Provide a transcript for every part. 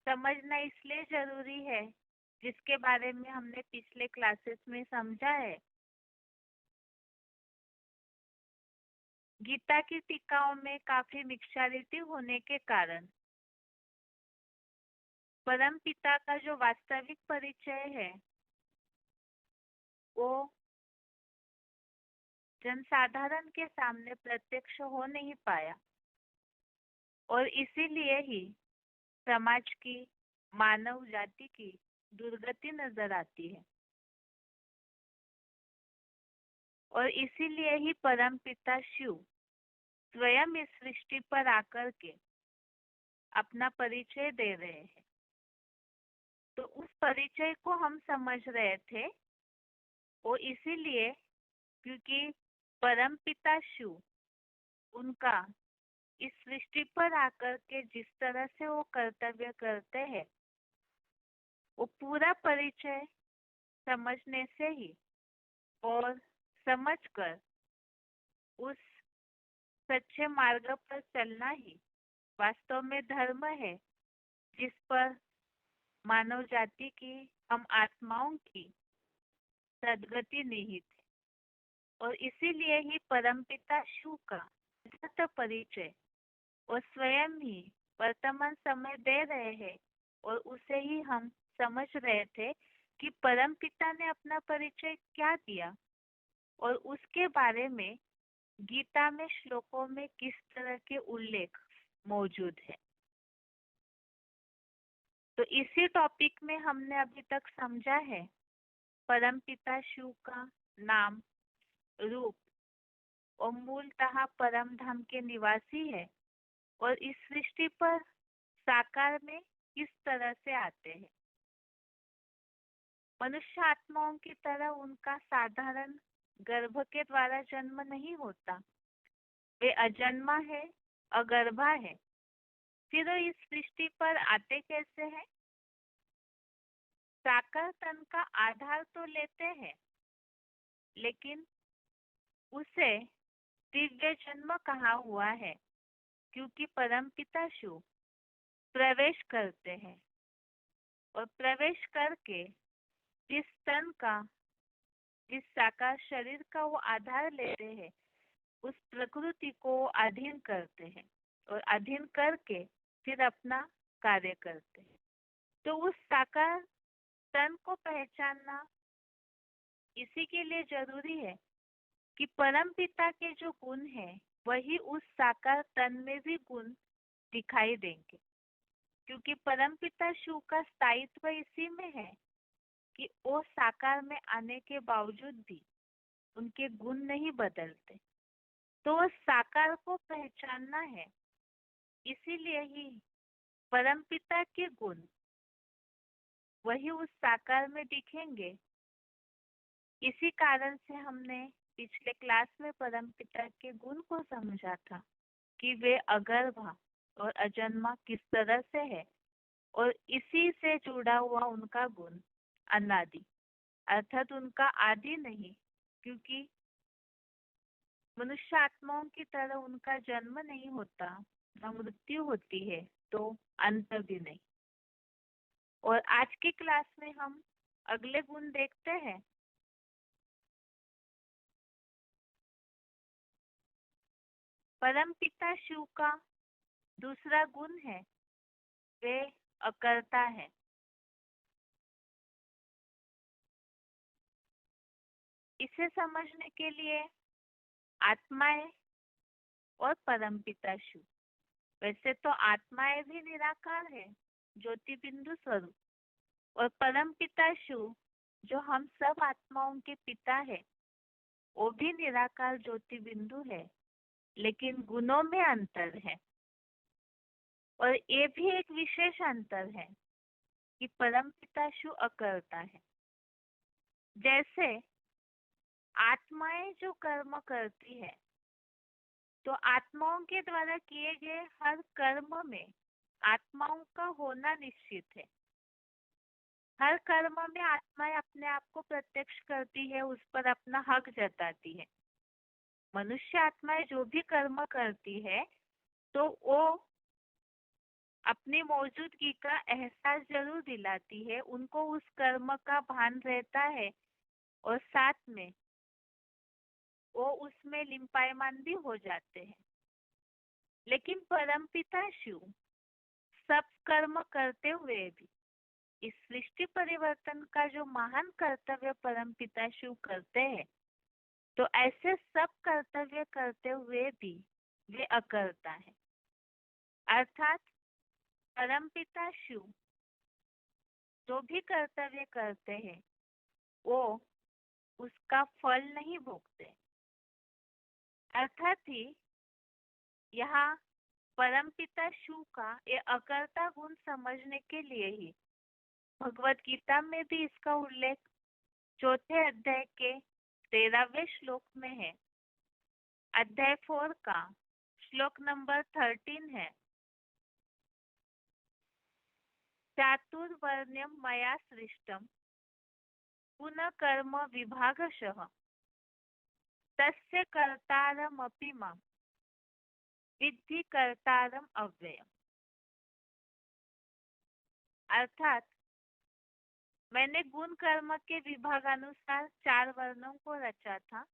समझना इसलिए जरूरी है जिसके बारे में हमने पिछले क्लासेस में समझा है। गीता की टीकाओं में काफी मिक्सचारिटी होने के कारण परम पिता का जो वास्तविक परिचय है वो जनसाधारण के सामने प्रत्यक्ष हो नहीं पाया, और इसीलिए ही समाज की, मानव जाति की दुर्गति नजर आती है। और इसीलिए ही परम पिता शिव स्वयं इस सृष्टि पर आकर के अपना परिचय दे रहे हैं। तो उस परिचय को हम समझ रहे थे, वो इसीलिए क्योंकि परम पिता शिव उनका इस सृष्टि पर आकर के जिस तरह से वो कर्तव्य करते हैं, वो पूरा परिचय समझने से ही और समझकर उस सच्चे मार्ग पर चलना ही वास्तव में धर्म है, जिस पर मानव जाति की, हम आत्माओं की सद्गति निहित है। और इसीलिए ही परमपिता शिव का यथार्थ परिचय वो स्वयं ही वर्तमान समय दे रहे हैं, और उसे ही हम समझ रहे थे कि परमपिता ने अपना परिचय क्या दिया और उसके बारे में गीता में श्लोकों में किस तरह के उल्लेख मौजूद है। तो इसी टॉपिक में हमने अभी तक समझा है परमपिता शिव का नाम, रूप और मूलतः परम धाम के निवासी है, और इस सृष्टि पर साकार में किस तरह से आते हैं। मनुष्य आत्माओं की तरह उनका साधारण गर्भ के द्वारा जन्म नहीं होता, वे अजन्मा है, अगर्भा है। फिर वो इस सृष्टि पर आते कैसे हैं? साकार तन का आधार तो लेते हैं, लेकिन उसे दिव्य जन्म कहा हुआ है, क्योंकि परमपिता शिव प्रवेश करते हैं, और प्रवेश करके जिस तन का, जिस साकार शरीर का वो आधार लेते हैं, उस प्रकृति को अधीन करते हैं, और अधीन करके फिर अपना कार्य करते हैं। तो उस साकार तन को पहचानना इसी के लिए जरूरी है कि परम पिता के जो गुण हैं वही उस साकार तन में भी गुण दिखाई देंगे, क्योंकि परम पिता शिव का स्थायित्व इसी में है कि वो साकार में आने के बावजूद भी उनके गुण नहीं बदलते। तो वो साकार को पहचानना है, इसीलिए ही परमपिता के गुण वही उस साकार में दिखेंगे। इसी कारण से हमने पिछले क्लास में परमपिता के गुण को समझा था कि वे अगर्भा और अजन्मा किस तरह से है, और इसी से जुड़ा हुआ उनका गुण अनादि, अर्थात उनका आदि नहीं, क्योंकि मनुष्य आत्माओं की तरह उनका जन्म नहीं होता, न मृत्यु होती है, तो अंत भी नहीं। और आज की क्लास में हम अगले गुण देखते हैं। परम पिता शिव का दूसरा गुण है वे अकर्ता है। इसे समझने के लिए आत्माएं और परम पिता शिव, वैसे तो आत्माएं भी निराकार है, ज्योति बिंदु स्वरूप, और परम पिता शिव जो हम सब आत्माओं के पिता है, वो भी निराकार ज्योति बिंदु है, लेकिन गुणों में अंतर है। और ये भी एक विशेष अंतर है कि परम पिता शिव अकर्ता है। जैसे आत्माएं जो कर्म करती है, तो आत्माओं के द्वारा किए गए हर कर्म में आत्माओं का होना निश्चित है। हर कर्म में आत्माएं अपने आप को प्रत्यक्ष करती है, उस पर अपना हक जताती है। मनुष्य आत्माएं जो भी कर्म करती है, तो वो अपनी मौजूदगी का एहसास जरूर दिलाती है, उनको उस कर्म का भान रहता है और साथ में वो उसमें लिम्पायमान भी हो जाते हैं। लेकिन परमपिता शिव सब कर्म करते हुए भी इस सृष्टि परिवर्तन का जो महान कर्तव्य परमपिता शिव करते हैं, तो ऐसे सब कर्तव्य करते हुए भी वे अकर्ता है। अर्थात परमपिता शिव जो भी कर्तव्य करते हैं वो उसका फल नहीं भोगते। अर्थात ही यहाँ परमपिता शिव का ये अकर्ता गुण समझने के लिए ही भगवत गीता में भी इसका उल्लेख चौथे अध्याय के 13वें श्लोक में है। अध्याय 4 का श्लोक नंबर 13 है। चातुर्वर्ण्यम मया सृष्टम पुनः कर्म विभागशः तस्य कर्तारमपि मां विद्धि कर्तारम अव्ययम। अर्थात मैंने गुण कर्म के विभागानुसार 4 वर्णों को रचा था,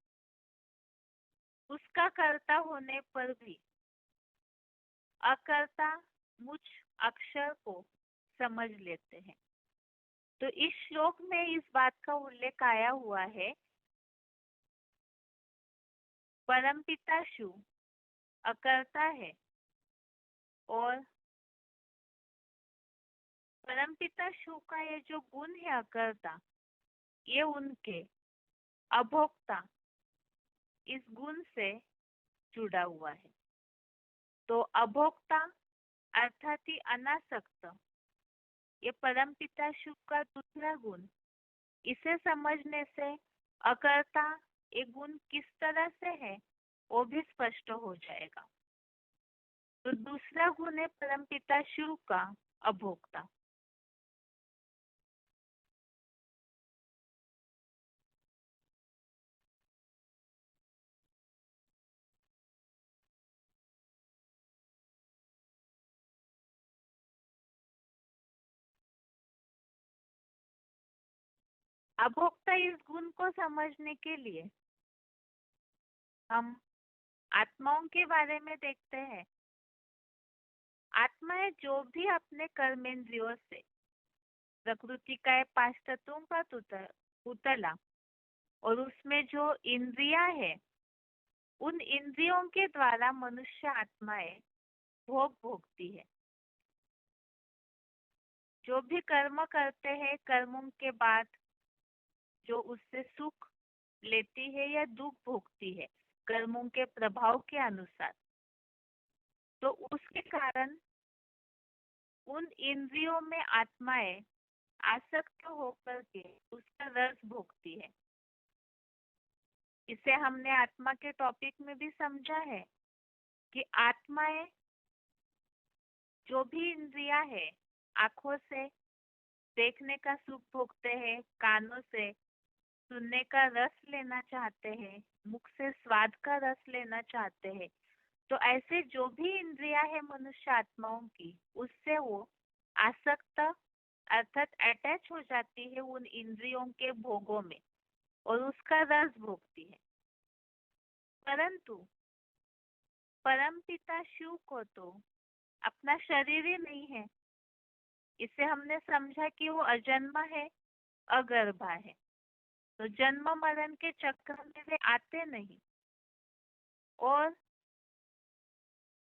उसका कर्ता होने पर भी अकर्ता मुझ अक्षर को समझ लेते हैं। तो इस श्लोक में इस बात का उल्लेख आया हुआ है, परमपिता शिव अकर्ता है और परमपिता शिव का ये जो गुण है अकर्ता, ये उनके अभोक्ता इस गुण से जुड़ा हुआ है। तो अभोक्ता अर्थात ही अनासक्त, ये परमपिता शिव का दूसरा गुण। इसे समझने से अकर्ता ये गुण किस तरह से है वो भी स्पष्ट हो जाएगा। तो दूसरा गुण है परमपिता शिव का अभोक्ता। अभोक्ता इस गुण को समझने के लिए हम आत्माओं के बारे में देखते हैं। आत्माएं जो भी अपने कर्मेंद्रियों से प्रकृति का ये 5 तत्वों का पुतला और उसमें जो इंद्रियां है, उन इंद्रियों के द्वारा मनुष्य आत्माएं भोग भोगती है। जो भी कर्म करते हैं, कर्मों के बाद जो उससे सुख लेती है या दुख भोगती है कर्मों के प्रभाव के अनुसार, तो उसके कारण उन इंद्रियों में आत्माएं आसक्त होकर के उसका रस भोगती है। इसे हमने आत्मा के टॉपिक में भी समझा है कि आत्माएं जो भी इंद्रियां है, आंखों से देखने का सुख भोगते हैं, कानों से सुनने का रस लेना चाहते हैं, मुख से स्वाद का रस लेना चाहते हैं। तो ऐसे जो भी इंद्रियां है मनुष्य आत्माओं की, उससे वो आसक्त अर्थात अटैच हो जाती है उन इंद्रियों के भोगों में और उसका रस भोगती है। परंतु परमपिता शिव को तो अपना शरीर ही नहीं है। इसे हमने समझा कि वो अजन्मा है, अगर्भा है, तो जन्म मरण के चक्र में वे आते नहीं और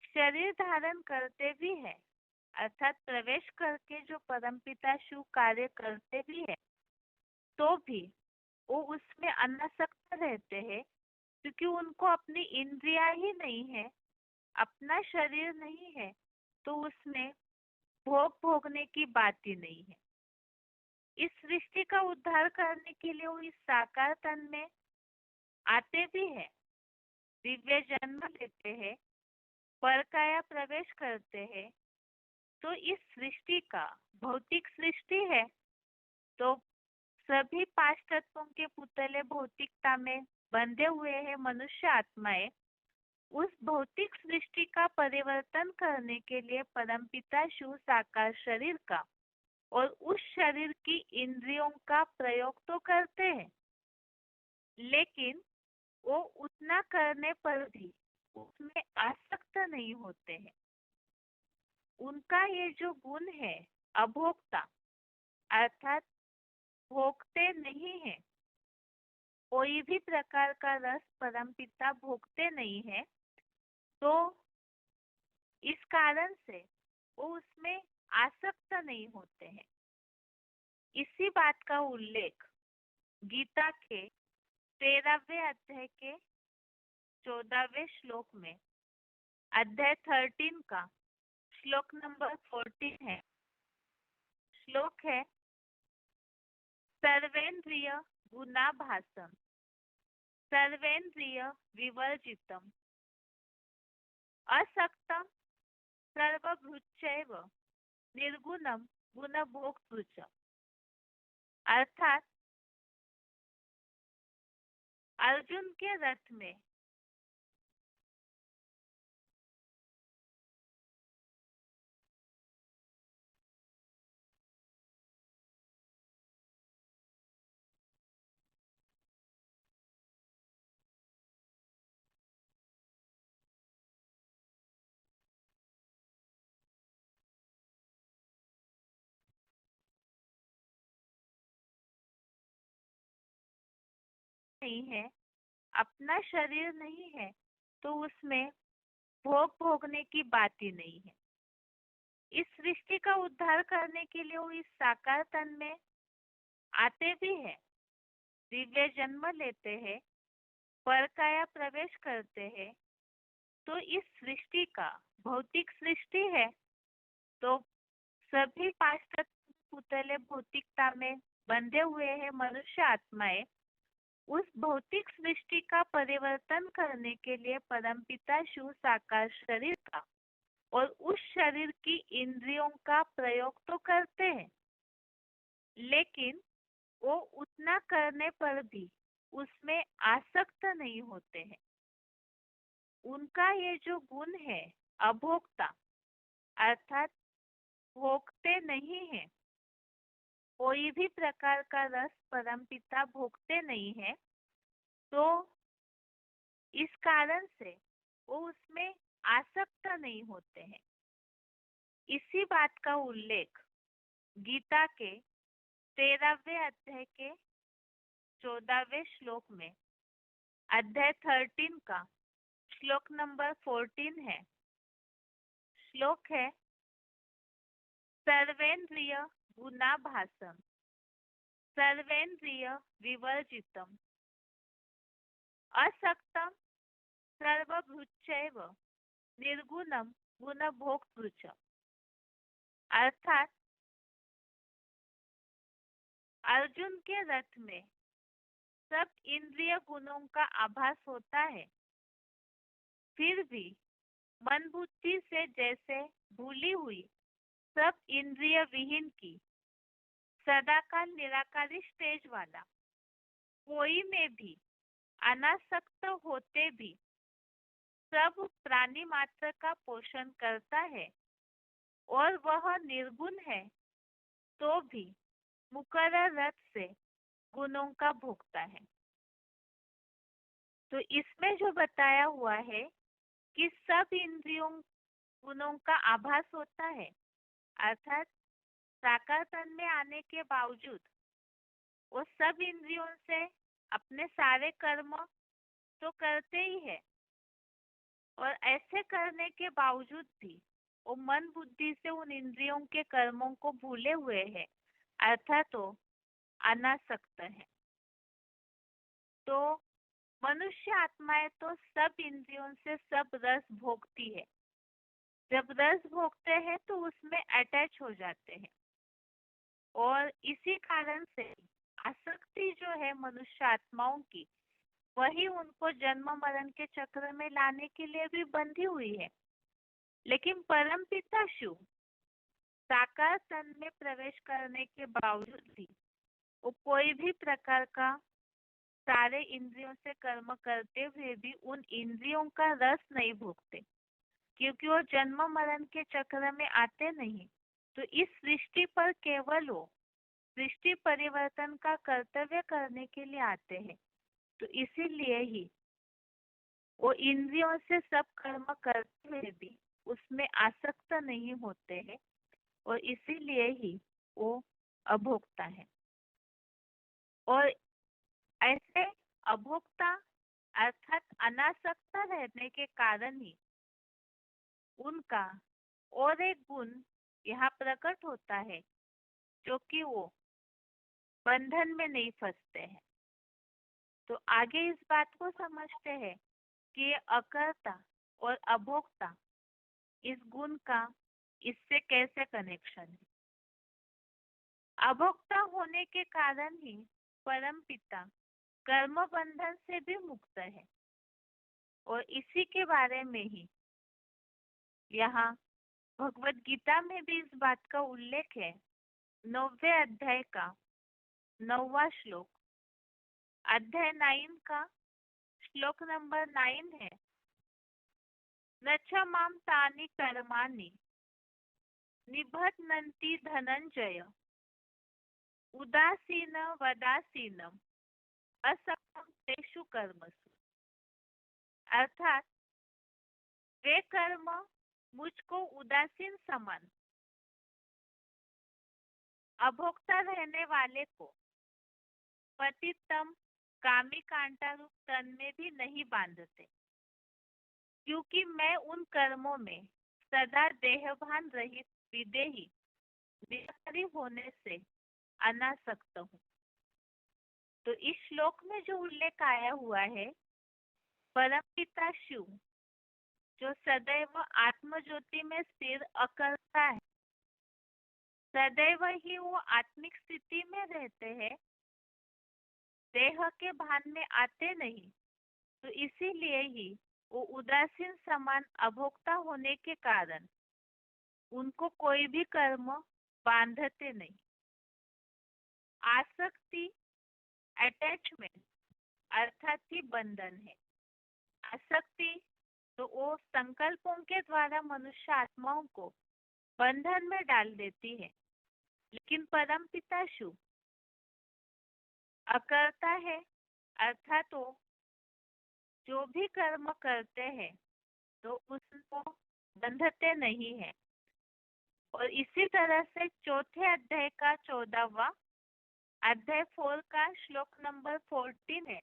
शरीर धारण करते भी है, अर्थात प्रवेश करके जो परमपिता शिव कार्य करते भी है, तो भी वो उसमें अनासक्त रहते हैं, क्योंकि उनको अपनी इंद्रियां ही नहीं है, अपना शरीर नहीं है, तो उसमें भोग भोगने की बात ही नहीं है। इस सृष्टि का उद्धार करने के लिए वो इस साकार तन में आते भी है, दिव्य जन्म लेते हैं, परकाया प्रवेश करते हैं। तो इस सृष्टि का भौतिक सृष्टि है, तो सभी 5 तत्वों के पुतले भौतिकता में बंधे हुए हैं मनुष्य आत्माएं। उस भौतिक सृष्टि का परिवर्तन करने के लिए परमपिता शिव साकार शरीर का और उस शरीर की इंद्रियों का प्रयोग तो करते हैं, लेकिन वो उतना करने पर भी उसमें आसक्त नहीं होते हैं। उनका ये जो गुण है अभोक्ता, अर्थात भोगते नहीं है, कोई भी प्रकार का रस परमपिता भोगते नहीं है, तो इस कारण से वो उसमें आसक्त नहीं होते हैं। इसी बात का उल्लेख गीता के 13वें अध्याय के 14वें श्लोक में, अध्याय 13 का श्लोक नंबर 14 है। श्लोक है, सर्वेन्द्रिय गुणाभासम सर्वेन्द्रिय विवर्जितम असक्तम सर्वभृच्चैव निर्गुणम गुणभोक्तृ च। अर्थात अर्जुन के रथ में नहीं है, अपना शरीर नहीं है, तो उसमें भोग भोगने की बात ही नहीं है। इस सृष्टि का उद्धार करने के लिए वो इस साकार तन में आते भी हैं, दिव्य जन्म लेते हैं, परकाया प्रवेश करते हैं। तो इस सृष्टि का भौतिक सृष्टि है, तो सभी पांच तत्व पुतले भौतिकता में बंधे हुए हैं मनुष्य आत्माएं। उस भौतिक सृष्टि का परिवर्तन करने के लिए परमपिता शिव साकार शरीर का और उस शरीर की इंद्रियों का प्रयोग तो करते हैं, लेकिन वो उतना करने पर भी उसमें आसक्त नहीं होते हैं। उनका ये जो गुण है अभोक्ता, अर्थात भोगते नहीं है, कोई भी प्रकार का रस परमपिता भोगते नहीं है, तो इस कारण से वो उसमें आसक्त नहीं होते हैं। इसी बात का उल्लेख गीता के 13वें अध्याय के 14वें श्लोक में, अध्याय 13 का श्लोक नंबर 14 है। श्लोक है, सर्वेन्द्रिय गुणाभासम सर्वेन्द्रिय विवर्जितम असक्तम सर्वभृच्चैव निर्गुणम गुणभोक्तृ च। अर्थात अर्जुन के रथ में सब इंद्रिय गुणों का आभास होता है, फिर भी मन बुद्धि से जैसे भूली हुई सब इंद्रिय विहीन की सदा का निराकारी स्टेज वाला कोई में भी अनासक्त होते भी सब प्राणी मात्र का पोषण करता है और वह निर्गुण है, तो भी मुकर्रर रथ से गुणों का भोगता है। तो इसमें जो बताया हुआ है कि सब इंद्रियों गुणों का आभास होता है, अर्थात साकार तन में आने के बावजूद वो सब इंद्रियों से अपने सारे कर्म तो करते ही है, और ऐसे करने के बावजूद भी वो मन बुद्धि से उन इंद्रियों के कर्मों को भूले हुए है, अर्थात वो अनासक्त है। तो मनुष्य आत्माएं तो सब इंद्रियों से सब रस भोगती है। जब रस भोगते हैं तो उसमें अटैच हो जाते हैं, और इसी कारण से आसक्ति जो है मनुष्य आत्माओं की, वही उनको जन्म मरण के चक्र में लाने के लिए भी बंधी हुई है। लेकिन परमपिता शिव साकार तन में प्रवेश करने के बावजूद भी वो कोई भी प्रकार का सारे इंद्रियों से कर्म करते हुए भी उन इंद्रियों का रस नहीं भोगते, क्योंकि वो जन्म मरण के चक्र में आते नहीं। तो इस सृष्टि पर केवल वो सृष्टि परिवर्तन का कर्तव्य करने के लिए आते हैं। तो इसीलिए ही वो इंद्रियों से सब कर्म करते हुए भी उसमें आसक्त नहीं होते हैं, और इसीलिए ही वो अभोक्ता है। और ऐसे अभोक्ता अर्थात अनासक्त रहने के कारण ही उनका और एक गुण यहाँ प्रकट होता है, जो कि वो बंधन में नहीं फंसते हैं। तो आगे इस बात को समझते हैं कि ये अकर्ता और अभोक्ता, इस गुण का इससे कैसे कनेक्शन है। अभोक्ता होने के कारण ही परम पिता कर्म बंधन से भी मुक्त है, और इसी के बारे में ही यहाँ भगवत गीता में भी इस बात का उल्लेख है। 9वें अध्याय का 9वां श्लोक, अध्याय 9 का श्लोक नंबर 9 है। न च मां तानि कर्माणि निबध्नन्ति धनंजय उदासीन वदासीनम असक्तम तेषु कर्मसु। अर्थात वे कर्म मुझको उदासीन समान अभोक्ता रहने वाले को पतितम कामी कांटा रूप तन में भी नहीं बांधते, क्योंकि मैं उन कर्मों में सदा देहभान रहित विदेही निराकारी होने से अनासक्त हूँ। तो इस श्लोक में जो उल्लेख आया हुआ है, परमपिता शिव जो सदैव आत्मज्योति में स्थिर अकर्ता है, सदैव ही वो आत्मिक स्थिति में रहते हैं, देह के भान में आते नहीं। तो इसीलिए ही वो उदासीन समान अभोक्ता होने के कारण उनको कोई भी कर्म बांधते नहीं। आसक्ति अटैचमेंट अर्थात ही बंधन है। आसक्ति तो वो संकल्पों के द्वारा मनुष्य आत्माओं को बंधन में डाल देती है, लेकिन परम पिता शिव अकर्ता है, अर्थात वो जो भी कर्म करते हैं तो उसको बंधते नहीं है। और इसी तरह से चौथे अध्याय का 14वां अध्याय 4 का श्लोक नंबर 14 है।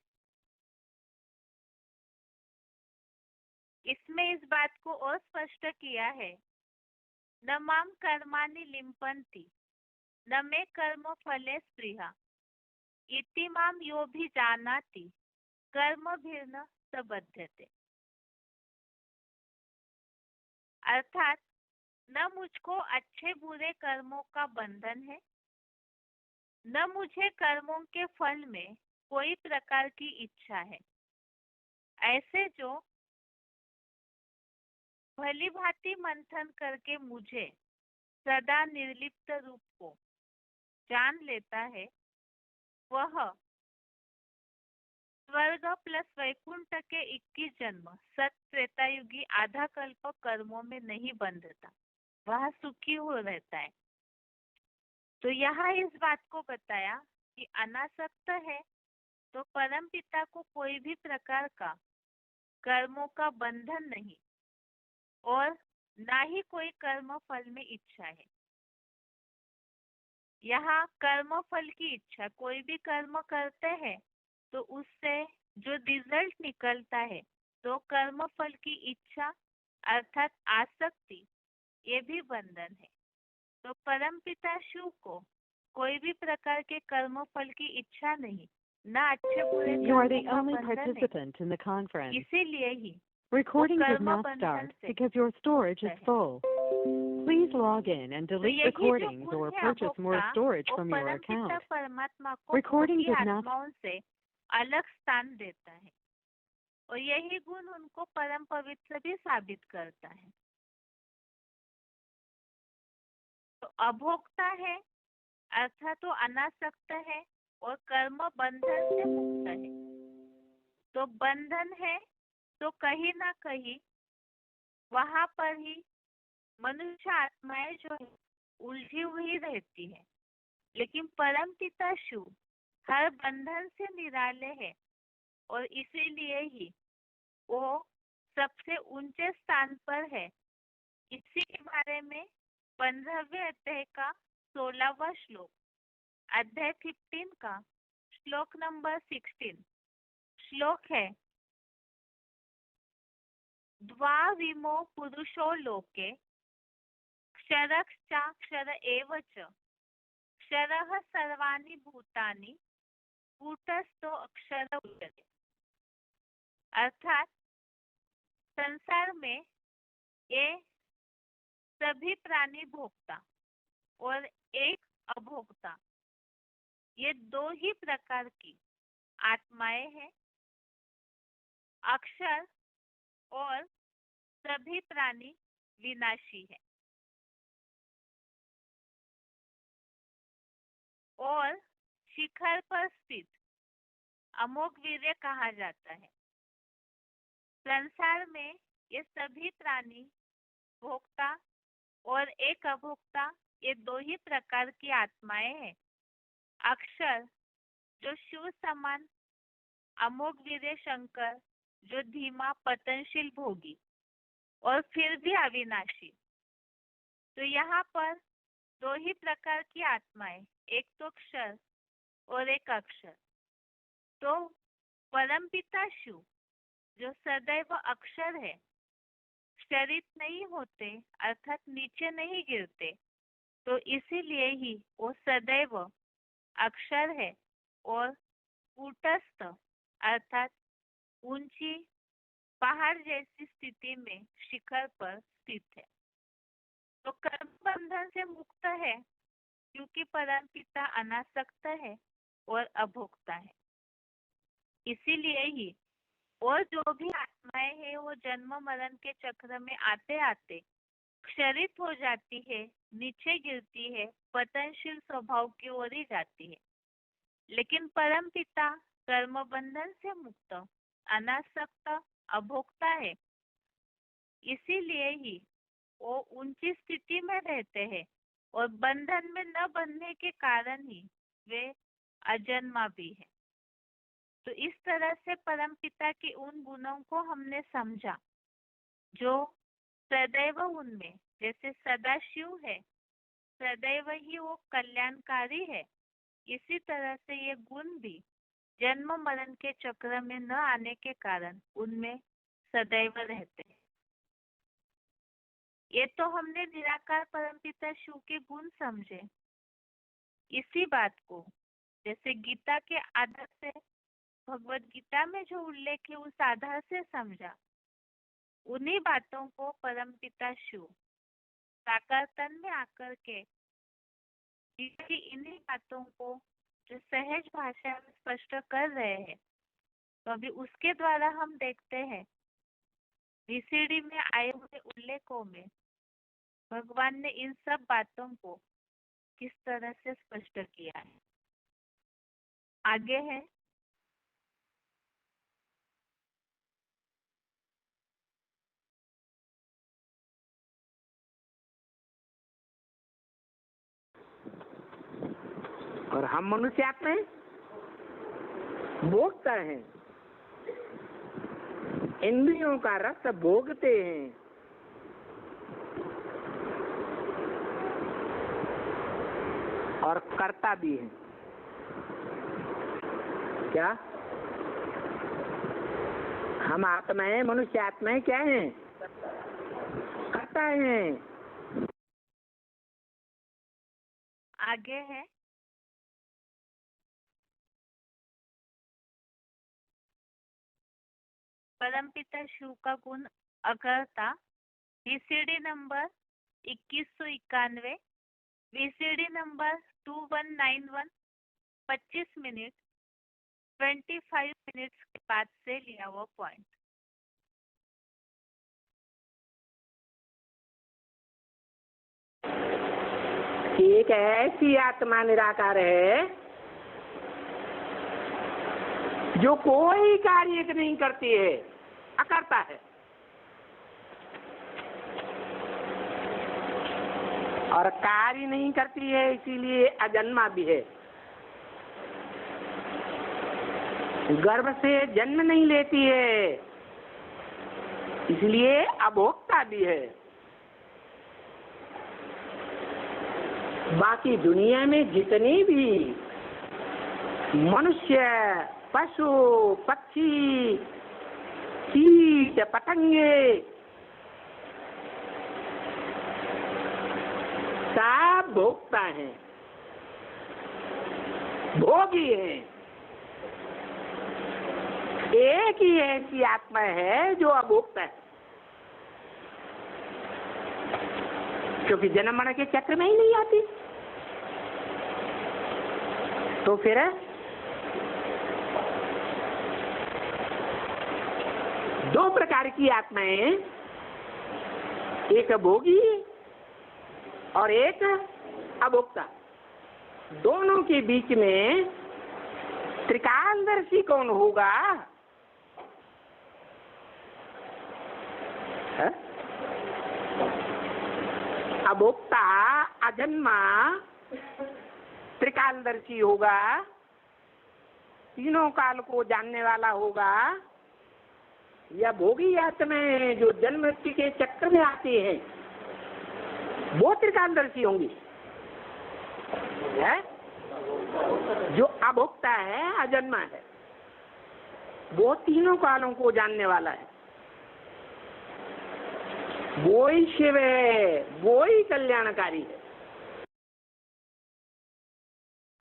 इसमें इस बात को और स्पष्ट किया है, न माम कर्माणि लिम्पन्ति न मे कर्म फले स्पृहा इति माम यो भी जानाति कर्म भिन्न सबध्यते। अर्थात न मुझको अच्छे बुरे कर्मों का बंधन है, न मुझे कर्मों के फल में कोई प्रकार की इच्छा है। ऐसे जो भली भांति मंथन करके मुझे सदा निर्लिप्त रूप को जान लेता है, वह स्वर्ग प्लस वैकुंठ के 21 जन्म सत त्रेतायुगी आधा कल्प कर्मों में नहीं बंधता, वह सुखी हो रहता है। तो यहाँ इस बात को बताया कि अनासक्त है तो परम पिता को कोई भी प्रकार का कर्मों का बंधन नहीं, और ना ही कोई कर्म फल में इच्छा है। यहाँ कर्म फल की इच्छा, कोई भी कर्म करते हैं तो उससे जो रिजल्ट निकलता है, तो कर्म फल की इच्छा अर्थात आसक्ति, ये भी बंधन है। तो परम पिता शिव को कोई भी प्रकार के कर्म फल की इच्छा नहीं, ना अच्छे बुरे You are the कर्मों का only बंधन है। participant in the conference. इसीलिए ही Recording वो did कर्म not बंधन start से because your storage is है। full. Please log in and तो delete यही जो recordings गुण or है purchase more अभोक्ता, storage वो from your परम पिता account. परमात्मा को Recording उनकी did not. आत्माओं से अलग स्थान देता है, और यही गुण उनको परम पवित्र भी साबित करता है। तो अभोक्ता है अर्थात तो अनासक्त है और कर्म बंधन से मुक्त है। तो बंधन है तो कहीं ना कहीं वहां पर ही मनुष्य आत्माएं जो है उलझी हुई रहती है। लेकिन परमपिता शिव हर बंधन से निराले है और इसीलिए ही वो सबसे ऊंचे स्थान पर है। इसी के बारे में 15वें अध्याय का 16वां श्लोक, अध्याय 15 का श्लोक नंबर 16 श्लोक है, द्वाविमो पुरुषो लोके क्षरश्चाक्षर एव च क्षरः सर्वाणि भूतानि कूटस्थो अक्षर उच्यते। अर्थात संसार में ये सभी प्राणी भोक्ता और एक अभोक्ता, ये दो ही प्रकार की आत्माएं हैं। अक्षर और सभी प्राणी विनाशी है और शिखर पर स्थित अमोघ वीर्य कहा जाता है। संसार में ये सभी प्राणी भोक्ता और एक अभोक्ता, ये दो ही प्रकार की आत्माएं हैं। अक्षर जो शिव समान अमोघ वीर्य शंकर जो धीमा पतनशील भोगी और फिर भी अविनाशी। तो यहाँ पर दो ही प्रकार की आत्माएं, एक तो क्षर और एक अक्षर। तो परमपिता शिव जो सदैव अक्षर है, क्षरित नहीं होते अर्थात नीचे नहीं गिरते, तो इसीलिए ही वो सदैव अक्षर है और कूटस्थ अर्थात ऊंची पहाड़ जैसी स्थिति में शिखर पर स्थित है। तो कर्म बंधन से मुक्त है क्योंकि परमपिता अनासक्त है और अभोक्ता है। इसीलिए ही और जो भी आत्माएं हैं वो जन्म मरण के चक्र में आते आते क्षरित हो जाती है, नीचे गिरती है, पतनशील स्वभाव की ओर ही जाती है। लेकिन परमपिता कर्म बंधन से मुक्त, अनासक्त, अभोक्ता है। इसीलिए ही वो ऊंची स्थिति में रहते हैं और बंधन में न बंधने के कारण ही वे अजन्मा भी है। तो इस तरह से परमपिता के उन गुणों को हमने समझा जो सदैव उनमें, जैसे सदाशिव है, सदैव ही वो कल्याणकारी है। इसी तरह से ये गुण भी जन्म मरण के चक्र में न आने के कारण उनमें सदैव रहते हैं। ये तो हमने निराकार परमपिता शिव के गुण समझे। इसी बात को जैसे गीता के आधार से, भगवत गीता में जो उल्लेख है उस आधार से समझा। उन्हीं बातों को परमपिता शिव साकार तन में आकर के इन्हीं बातों को जो सहज भाषा में स्पष्ट कर रहे हैं, तो अभी उसके द्वारा हम देखते हैं VCD में आए हुए उल्लेखों में भगवान ने इन सब बातों को किस तरह से स्पष्ट किया है। आगे है और हम मनुष्य आत्मा भोगता है, इंद्रियों का रस भोगते हैं। और करता भी है। क्या हम आत्माएं, मनुष्य आत्माएं क्या हैं? करता है। आगे है परमपिता शिव का गुण अकर्ता, VCD number 2191, VCD number 2191, 25 minute 25 minutes के बाद से लिया हुआ पॉइंट। एक ऐसी आत्मा निराकार है जो कोई कार्य नहीं करती है, अकर्ता है। और कार्य नहीं करती है इसीलिए अजन्मा भी है। गर्भ से जन्म नहीं लेती है इसलिए अभोक्ता भी है। बाकी दुनिया में जितने भी मनुष्य, पशु, पक्षी, कीट, पतंगे सब भोक्ता हैं, भोगी हैं। एक ही ऐसी आत्मा है जो अभोक्ता है, क्योंकि जन्म मरण के चक्र में ही नहीं आती। तो फिर दो प्रकार की आत्माएं, एक भोगी और एक अभोक्ता। दोनों के बीच में त्रिकालदर्शी कौन होगा? अभोक्ता अजन्मा त्रिकालदर्शी होगा, तीनों काल को जानने वाला होगा, या भोगी आत्माएं जो जन्म मृत्यु के चक्र में आती हैं वो त्रिकालदर्शी होंगी। है जो अभोक्ता है, अजन्मा है, वो तीनों कालों को जानने वाला है। वो ही शिव है, वो ही कल्याणकारी है।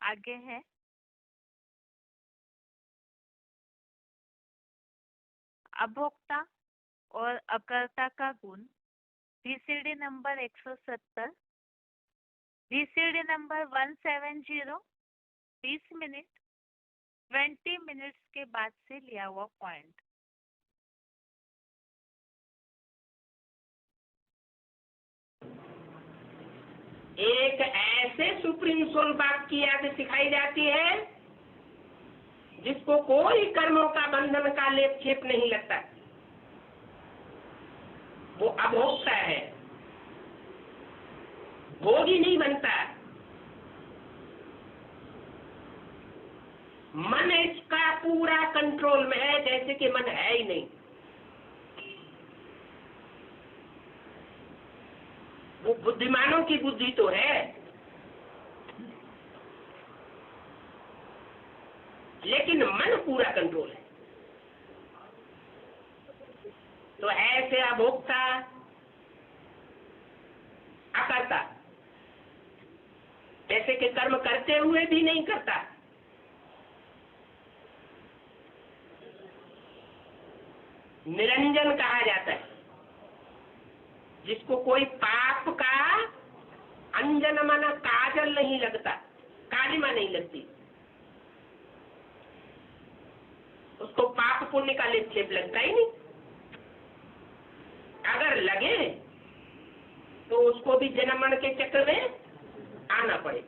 आगे है अभोक्ता और अकर्ता का गुण। VCD number 170, VCD number 170, 20 minute 20 minutes के बाद से लिया हुआ पॉइंट। एक ऐसे सुप्रीम सोल बाप की याद सिखाई जाती है जिसको कोई कर्मों का बंधन का लेप छेप नहीं लगता। वो अभोक्ता है, भोगी नहीं बनता। मन इसका पूरा कंट्रोल में है, जैसे कि मन है ही नहीं। वो बुद्धिमानों की बुद्धि तो है, लेकिन मन पूरा कंट्रोल है। तो ऐसे अभोक्ता अकर्ता, जैसे कि कर्म करते हुए भी नहीं करता, निरंजन कहा जाता है, जिसको कोई पाप का अंजन माना काजल नहीं लगता, कालिमा नहीं लगती, उसको पाप पुण्य का लेप छेप लगता ही नहीं। अगर लगे तो उसको भी जन्म मरण के चक्र में आना पड़े।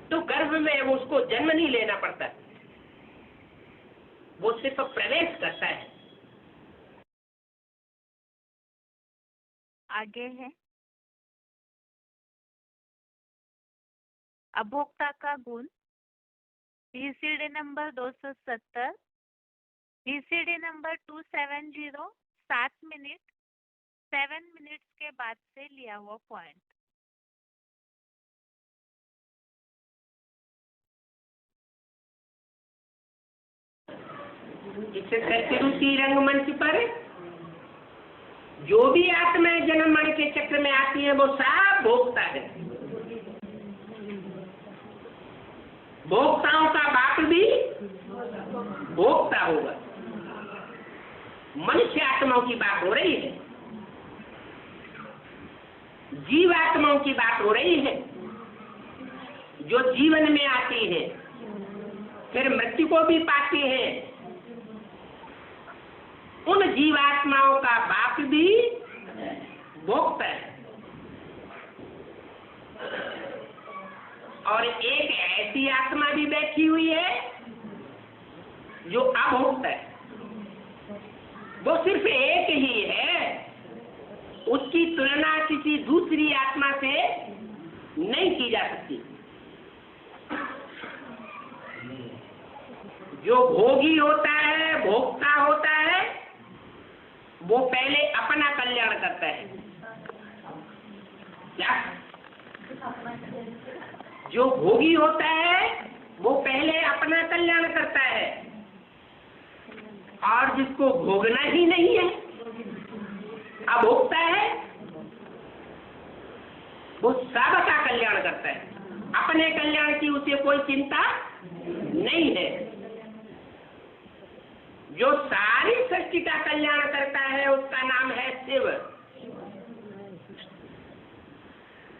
तो गर्भ में उसको जन्म नहीं लेना पड़ता, वो सिर्फ प्रवेश करता है। आगे है अभोक्ता का गुण। VCD number 270, VCD number 270, 7 minute 7 minutes के बाद से लिया हुआ पॉइंट। जिससे सत्य रंगमंच पर जो भी आत्माएं जन्म मरण के चक्र में आती है वो सब भोगता है। भोक्ताओं का बाप भी भोगता होगा। मनुष्य आत्माओं की बात हो रही है, जीवात्माओं की बात हो रही है, जो जीवन में आती है फिर मृत्यु को भी पाती है। उन जीवात्माओं का बाप भी भोगता है। और एक ऐसी आत्मा भी बैठी हुई है जो अभोक्त है। वो सिर्फ एक ही है, उसकी तुलना किसी दूसरी आत्मा से नहीं की जा सकती। जो भोगी होता है, भोक्ता होता है, वो पहले अपना कल्याण करता है। क्या? जो भोगी होता है वो पहले अपना कल्याण करता है, और जिसको भोगना ही नहीं है, अभोक्ता है, वो सबका कल्याण करता है। अपने कल्याण की उसे कोई चिंता नहीं है। जो सारी सृष्टि का कल्याण करता है उसका नाम है शिव।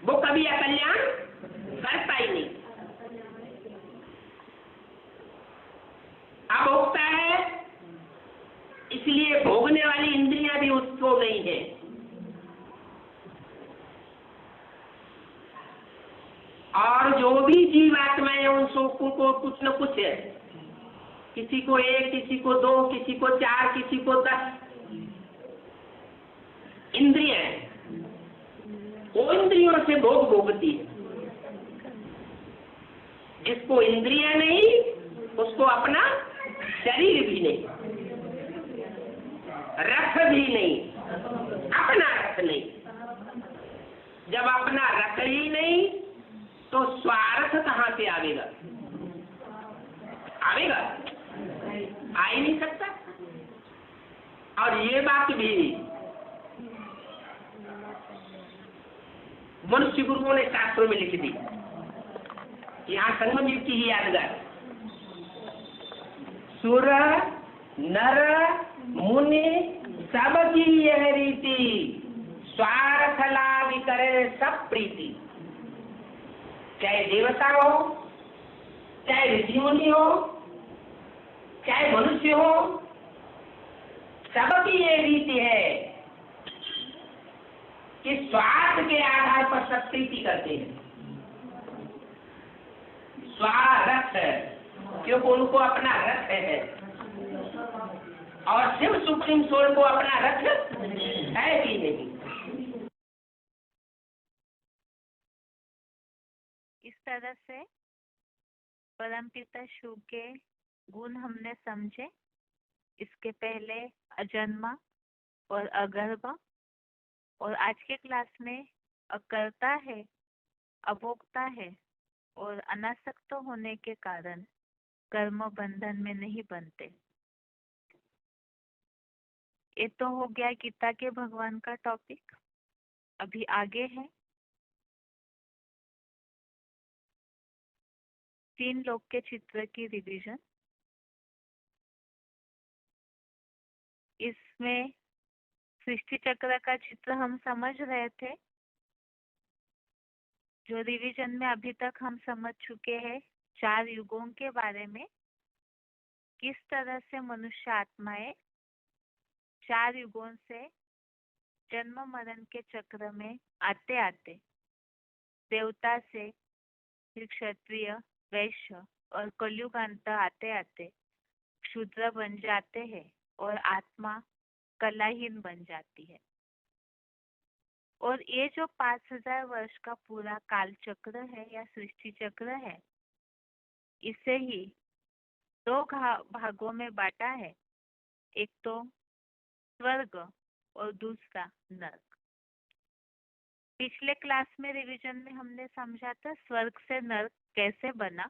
वो कभी अकल्याण करता ही नहीं। अभोक्ता है, इसलिए भोगने वाली इंद्रियां भी उसको नहीं है। और जो भी जीवात्माएं उन सबको को कुछ न कुछ है, किसी को 1, किसी को 2, किसी को 4, किसी को 10 इंद्रियां हैं। वो इंद्रियों से भोग भोगती है। जिसको इंद्रियां नहीं, उसको अपना शरीर भी नहीं, रथ भी नहीं, अपना रथ नहीं। जब अपना रथ ही नहीं तो स्वार्थ कहां से आवेगा? आवेगा? आ ही नहीं सकता। और ये बात भी मनुष्य गुरुओं ने शास्त्रों में लिख दी। यहाँ संगम युग की ही यादगार। सुर नर मुनि सबकी यह रीति, स्वार्थ लाभ करे सब प्रीति। चाहे देवता हो, चाहे ऋषि मुनि हो, चाहे मनुष्य हो, सबकी ये रीति है कि स्वार्थ के आधार पर सब प्रीति करते हैं। स्वार्थ, क्योंकि उनको अपना रथ है, और शिव सुप्रीम सोल को अपना रथ है भी नहीं। इस तरह से परमपिता शिव के गुण हमने समझे। इसके पहले अजन्मा और अगर्भा, और आज के क्लास में अकर्ता है, अभोक्ता है, और अनासक्त होने के कारण कर्म बंधन में नहीं बनते। ये तो हो गया गीता के भगवान का टॉपिक। अभी आगे है 3 लोक के चित्र की रिवीजन। इसमें सृष्टि चक्र का चित्र हम समझ रहे थे। जो रिवीजन में अभी तक हम समझ चुके हैं 4 युगों के बारे में, किस तरह से मनुष्य आत्माएं 4 युगों से जन्म मरण के चक्र में आते आते देवता से फिर क्षत्रिय, वैश्य और कलयुगांत आते आते क्षुद्र बन जाते हैं और आत्मा कलाहीन बन जाती है। और ये जो 5000 वर्ष का पूरा काल चक्र है या सृष्टि चक्र है, इसे ही 2 भागों में बांटा है। एक तो स्वर्ग और दूसरा नरक। पिछले क्लास में रिवीजन में हमने समझा था स्वर्ग से नरक कैसे बना,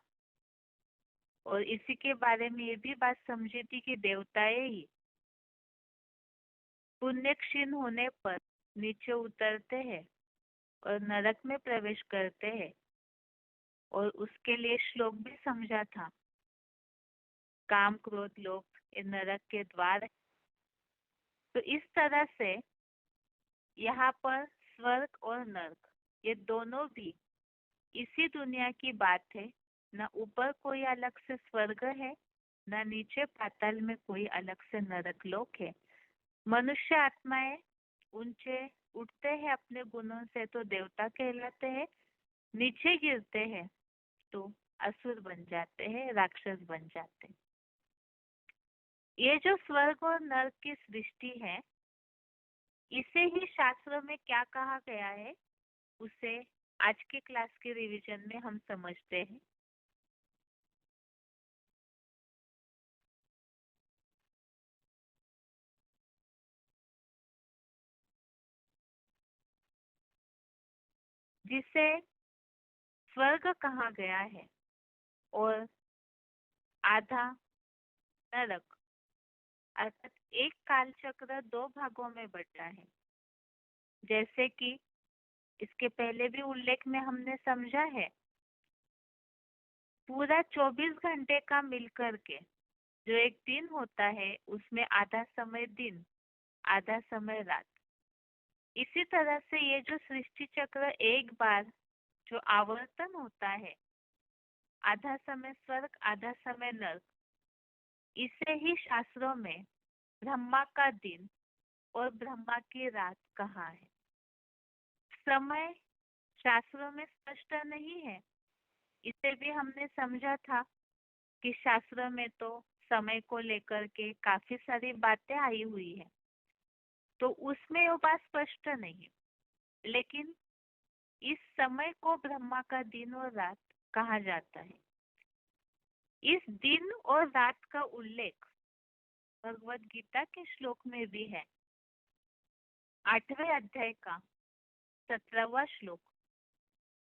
और इसी के बारे में ये भी बात समझी थी कि देवताएं ही पुण्य क्षीण होने पर नीचे उतरते हैं और नरक में प्रवेश करते हैं। और उसके लिए श्लोक भी समझा था, काम क्रोध लोभ ये नरक के द्वार है। तो इस तरह से यहाँ पर स्वर्ग और नरक ये दोनों भी इसी दुनिया की बात है। न ऊपर कोई अलग से स्वर्ग है, न नीचे पाताल में कोई अलग से नरक लोक है। मनुष्य आत्माएं ऊंचे उठते हैं अपने गुणों से तो देवता कहलाते हैं, नीचे गिरते हैं तो असुर बन जाते हैं, राक्षस बन जाते हैं। ये जो स्वर्ग और नरक की सृष्टि है, इसे ही शास्त्रों में क्या कहा गया है, उसे आज के क्लास के रिवीजन में हम समझते हैं। जिसे स्वर्ग कहा गया है और आधा नरक, अर्थात एक कालचक्र दो भागों में बटा है। जैसे कि इसके पहले भी उल्लेख में हमने समझा है, पूरा 24 घंटे का मिलकर के जो एक दिन होता है, उसमें आधा समय दिन, आधा समय रात। इसी तरह से ये जो सृष्टि चक्र एक बार जो आवर्तन होता है, आधा समय स्वर्ग आधा समय नरक, इसे ही शास्त्रों में ब्रह्मा का दिन और ब्रह्मा की रात कहा है। समय शास्त्रों में स्पष्ट नहीं है, इसे भी हमने समझा था कि शास्त्रों में तो समय को लेकर के काफी सारी बातें आई हुई है, तो उसमें वो बात स्पष्ट नहीं है। लेकिन इस समय को ब्रह्मा का दिन और रात कहा जाता है। इस दिन और रात का उल्लेख भगवत गीता के श्लोक में भी है। 8वें अध्याय का 17वां श्लोक,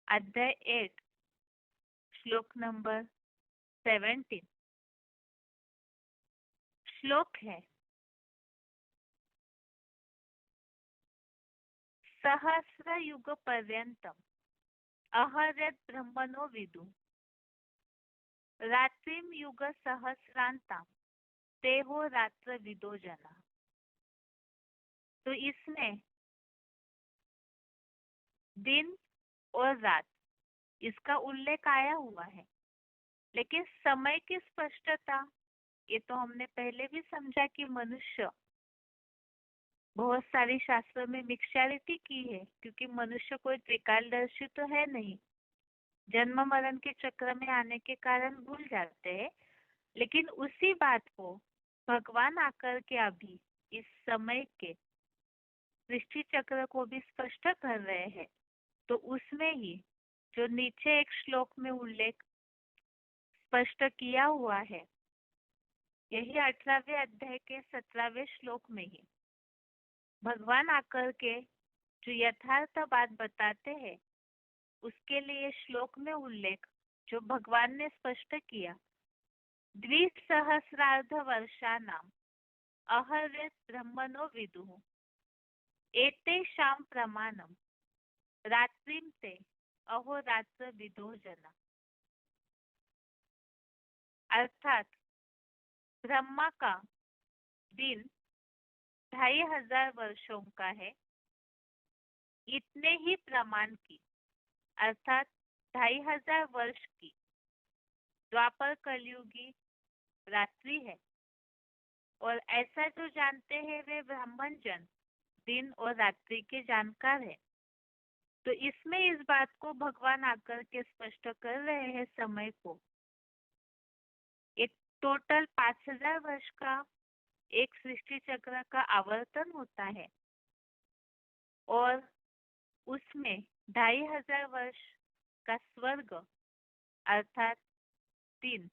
अध्याय 8 श्लोक नंबर 17। श्लोक है, सहस्र युग पर्यंतम अहर्यत ब्रह्मणो विदु रात्रिम युग सहस्रांता तेहो रात्र विदो जना। तो इसमें दिन और रात इसका उल्लेख आया हुआ है, लेकिन समय की स्पष्टता ये तो हमने पहले भी समझा कि मनुष्य बहुत सारी शास्त्रों में मिक्सचैरिटी की है, क्योंकि मनुष्य कोई त्रिकालदर्शी तो है नहीं, जन्म मरण के चक्र में आने के कारण भूल जाते हैं। लेकिन उसी बात को भगवान आकर के अभी इस समय के सृष्टि चक्र को भी स्पष्ट कर रहे हैं। तो उसमें ही जो नीचे एक श्लोक में उल्लेख स्पष्ट किया हुआ है, यही 18वें अध्याय के 17वें श्लोक में ही भगवान आकर के जो यथार्थ बात बताते हैं, उसके लिए श्लोक में उल्लेख जो भगवान ने स्पष्ट किया, 2,000 वर्षाणाम अहर्यत ब्रह्मणो विदुः एतेषां प्रमाणम रात्रिम ते अहोरात्र विदो जना। अर्थात ब्रह्मा का दिन 2,500 वर्षों का है, इतने ही प्रमाण की अर्थात 2,500 वर्ष की द्वापर कलयुगी रात्रि है। और ऐसा जो जानते हैं वे ब्राह्मण जन दिन और रात्रि के जानकार है। तो इसमें इस बात को भगवान आकर के स्पष्ट कर रहे हैं, समय को एक टोटल 5,000 वर्ष का एक सृष्टि चक्र का आवर्तन होता है, और उसमें 2,500 वर्ष का स्वर्ग अर्थात दिन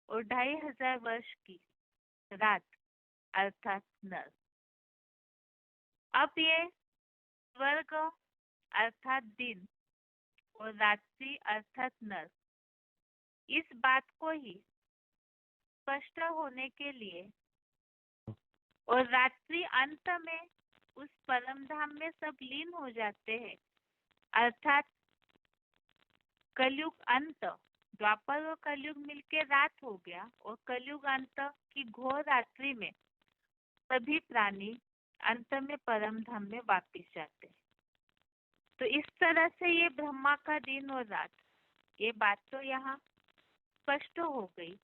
और 2,500 वर्ष की रात अर्थात नरक। अब ये स्वर्ग अर्थात दिन और रात्रि अर्थात नरक, इस बात को ही स्पष्ट होने के लिए और रात्रि अंत में उस परम धाम में सब लीन हो जाते हैं, अर्थात कलयुग अंत, द्वापर और कलयुग मिलके रात हो गया, और कलयुग अंत की घोर रात्रि में सभी प्राणी अंत में परम धाम में वापिस जाते हैं। तो इस तरह से ये ब्रह्मा का दिन और रात, ये बात तो यहाँ स्पष्ट हो गई।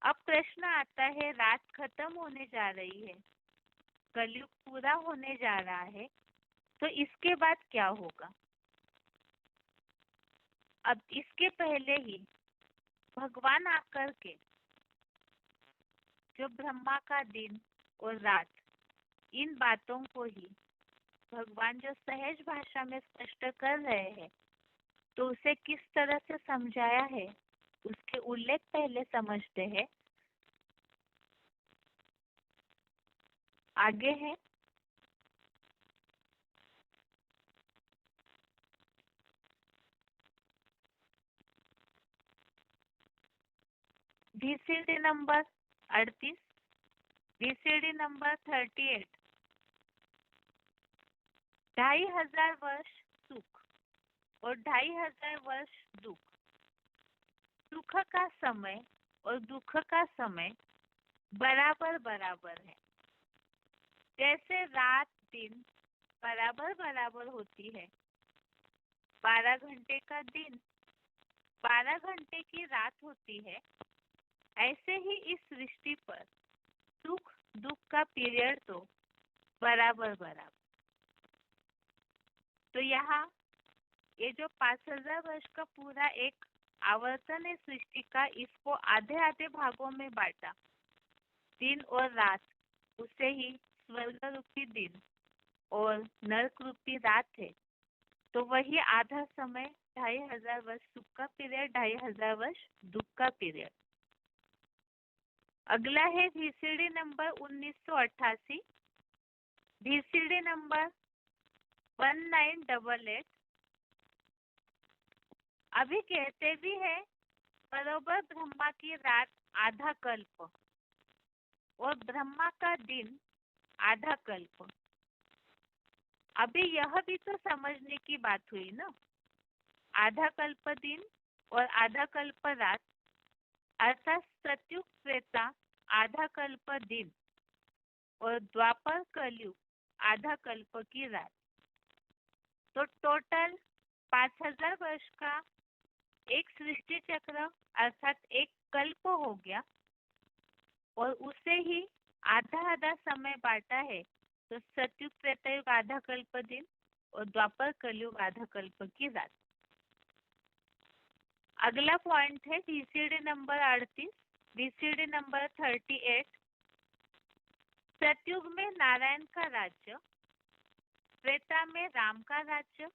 अब प्रश्न आता है, रात खत्म होने जा रही है, कलयुग पूरा होने जा रहा है, तो इसके बाद क्या होगा? अब इसके पहले ही भगवान आकर के जो ब्रह्मा का दिन और रात, इन बातों को ही भगवान जो सहज भाषा में स्पष्ट कर रहे हैं, तो उसे किस तरह से समझाया है उसके उल्लेख पहले समझते हैं। आगे है VCD नंबर 38, VCD नंबर 38। 2500 वर्ष सुख और 2500 वर्ष दुख। सुख का समय और दुख का समय बराबर बराबर है। जैसे रात दिन बराबर बराबर होती है, 12 घंटे का दिन 12 घंटे की रात होती है, ऐसे ही इस सृष्टि पर सुख दुख का पीरियड तो बराबर बराबर। तो यहाँ ये जो 5000 वर्ष का पूरा एक आवर्तन है सृष्टि का, इसको आधे आधे भागों में बांटा, दिन और रात, उसे ही स्वर्ग रूपी दिन और नरक रूपी रात है। तो वही आधा समय 2500 वर्ष सुख का पीरियड, 2500 वर्ष दुख का पीरियड। अगला है VCD नंबर 1988, VCD नंबर 1988। अभी कहते भी है बरोबर ब्रह्मा की रात आधा कल्प और ब्रह्मा का दिन आधा कल्प। अभी यह भी तो समझने की बात हुई ना, आधा कल्प दिन और आधा कल्प रात, अर्थात सतयुग त्रेता आधा कल्प दिन और द्वापर कलयुग आधा कल्प की रात। तो टोटल 5000 वर्ष का एक सृष्टि चक्र अर्थात एक कल्प हो गया, और उसे ही आधा आधा समय बांटा है। तो सतयुग त्रेतायुग आधा कल्प दिन और द्वापर कलयुग आधा कल्प की रात। अगला पॉइंट है VCD नंबर 38, VCD नंबर 38। सतयुग में नारायण का राज्य, त्रेता में राम का राज्य।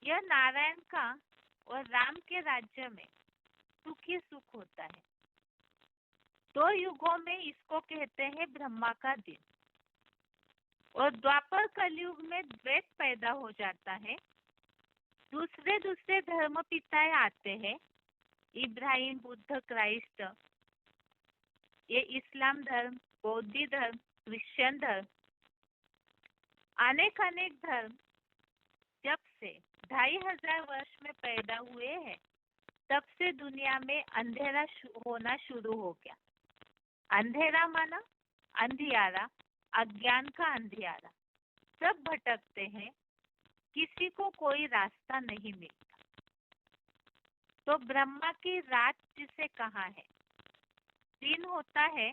यह नारायण का और राम के राज्य में सुख ही सुख होता है। 2 युगों में इसको कहते हैं ब्रह्मा का दिन। और द्वापर कलयुग में द्वैत पैदा हो जाता है। दूसरे दूसरे धर्म पिताएं आते हैं, इब्राहिम, बुद्ध, क्राइस्ट, ये इस्लाम धर्म, बौद्ध धर्म, क्रिश्चियन धर्म, अनेक अनेक धर्म जब से 2500 वर्ष में पैदा हुए हैं, तब से दुनिया में अंधेरा होना शुरू हो गया। अंधेरा माना अंधियारा, अज्ञान का अंधियारा। सब भटकते हैं, किसी को कोई रास्ता नहीं मिलता। तो ब्रह्मा की रात जिसे कहा है, दिन होता है